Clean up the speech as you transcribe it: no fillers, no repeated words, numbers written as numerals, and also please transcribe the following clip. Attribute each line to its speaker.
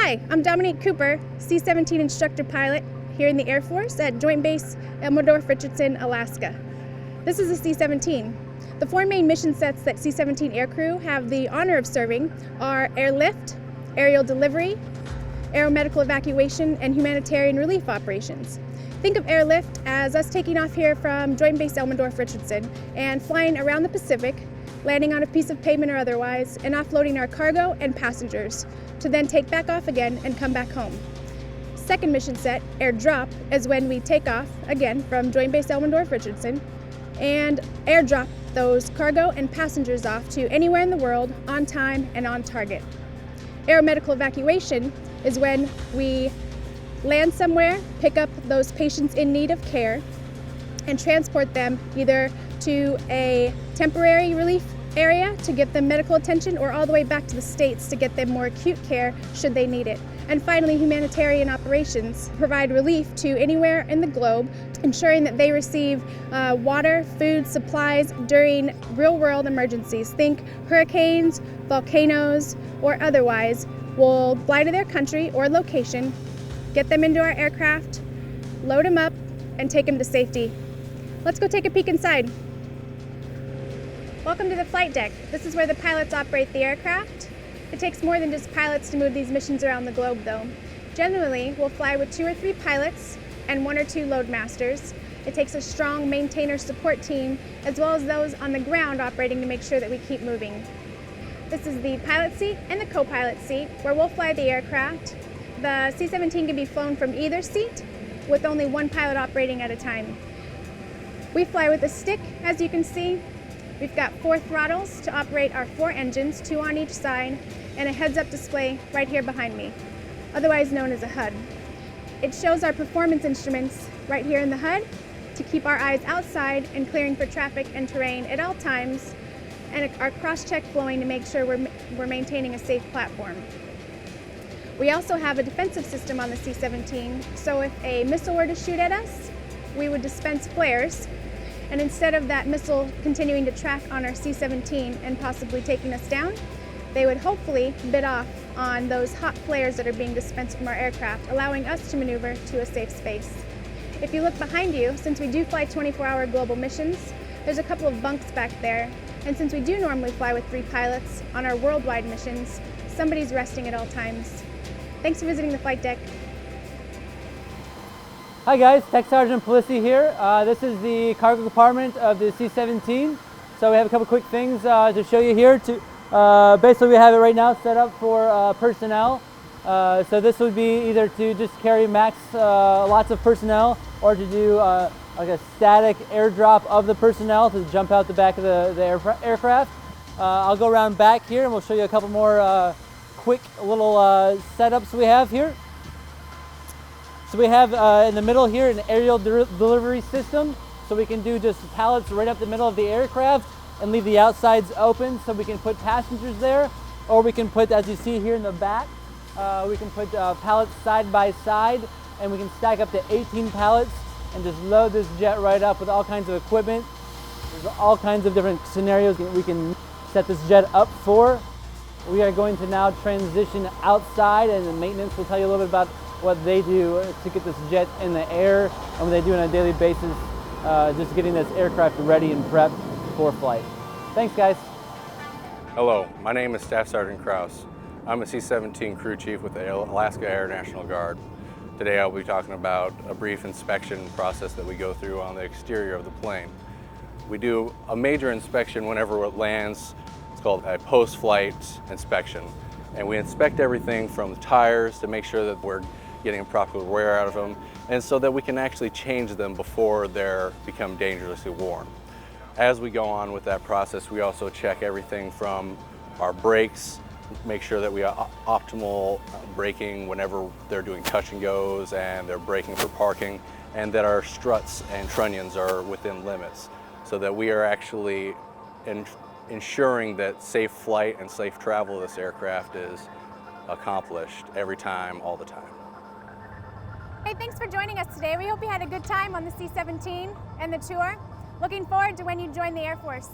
Speaker 1: Hi, I'm Dominique Cooper, C-17 instructor pilot here in the Air Force at Joint Base Elmendorf-Richardson, Alaska. This is a C-17. The four main mission sets that C-17 aircrew have the honor of serving are airlift, aerial delivery, aeromedical evacuation, and humanitarian relief operations. Think of airlift as us taking off here from Joint Base Elmendorf-Richardson and flying around the Pacific, landing on a piece of pavement or otherwise, and offloading our cargo and passengers to then take back off again and come back home. Second mission set, airdrop, is when we take off again from Joint Base Elmendorf-Richardson and airdrop those cargo and passengers off to anywhere in the world on time and on target. Aeromedical evacuation is when we land somewhere, pick up those patients in need of care, and transport them either to a temporary relief area to get them medical attention or all the way back to the States to get them more acute care should they need it. And finally, humanitarian operations provide relief to anywhere in the globe, ensuring that they receive water, food, supplies during real-world emergencies. Think hurricanes, volcanoes, or otherwise. We'll fly to their country or location, get them into our aircraft, load them up, and take them to safety. Let's go take a peek inside. Welcome to the flight deck. This is where the pilots operate the aircraft. It takes more than just pilots to move these missions around the globe, though. Generally, we'll fly with 2 or 3 pilots and 1 or 2 load masters. It takes a strong maintainer support team, as well as those on the ground operating to make sure that we keep moving. This is the pilot seat and the co-pilot seat, where we'll fly the aircraft. The C-17 can be flown from either seat, with only 1 pilot operating at a time. We fly with a stick, as you can see. We've got 4 throttles to operate our 4 engines, 2 on each side, and a heads-up display right here behind me, otherwise known as a HUD. It shows our performance instruments right here in the HUD to keep our eyes outside and clearing for traffic and terrain at all times, and our cross-check flowing to make sure we're maintaining a safe platform. We also have a defensive system on the C-17, so if a missile were to shoot at us, we would dispense flares. And instead of that missile continuing to track on our C-17 and possibly taking us down, they would hopefully bid off on those hot flares that are being dispensed from our aircraft, allowing us to maneuver to a safe space. If you look behind you, since we do fly 24-hour global missions, there's a couple of bunks back there. And since we do normally fly with 3 pilots on our worldwide missions, somebody's resting at all times. Thanks for visiting the flight deck.
Speaker 2: Hi guys, Tech Sergeant Palissi here. This is the cargo compartment of the C-17. So we have a couple quick things to show you here. Basically we have it right now set up for personnel. So this would be either to just carry max lots of personnel, or to do like a static airdrop of the personnel to jump out the back of the aircraft. I'll go around back here and we'll show you a couple more quick little setups we have here. So we have in the middle here an aerial delivery system, so we can do just pallets right up the middle of the aircraft and leave the outsides open so we can put passengers there, or we can put, as you see here in the back, we can put pallets side by side, and we can stack up to 18 pallets and just load this jet right up with all kinds of equipment. There's all kinds of different scenarios we can set this jet up for. We are going to now transition outside, and the maintenance will tell you a little bit about what they do to get this jet in the air and what they do on a daily basis, just getting this aircraft ready and prepped for flight. Thanks guys.
Speaker 3: Hello, my name is Staff Sergeant Kraus. I'm a C-17 crew chief with the Alaska Air National Guard. Today I'll be talking about a brief inspection process that we go through on the exterior of the plane. We do a major inspection whenever it lands. It's called a post-flight inspection. And we inspect everything from the tires to make sure that we're getting proper wear out of them, and so that we can actually change them before they become dangerously worn. As we go on with that process, we also check everything from our brakes, make sure that we have optimal braking whenever they're doing touch and goes and they're braking for parking, and that our struts and trunnions are within limits, so that we are actually ensuring that safe flight and safe travel of this aircraft is accomplished every time, all the time.
Speaker 1: Hey, thanks for joining us today. We hope you had a good time on the C-17 and the tour. Looking forward to when you join the Air Force.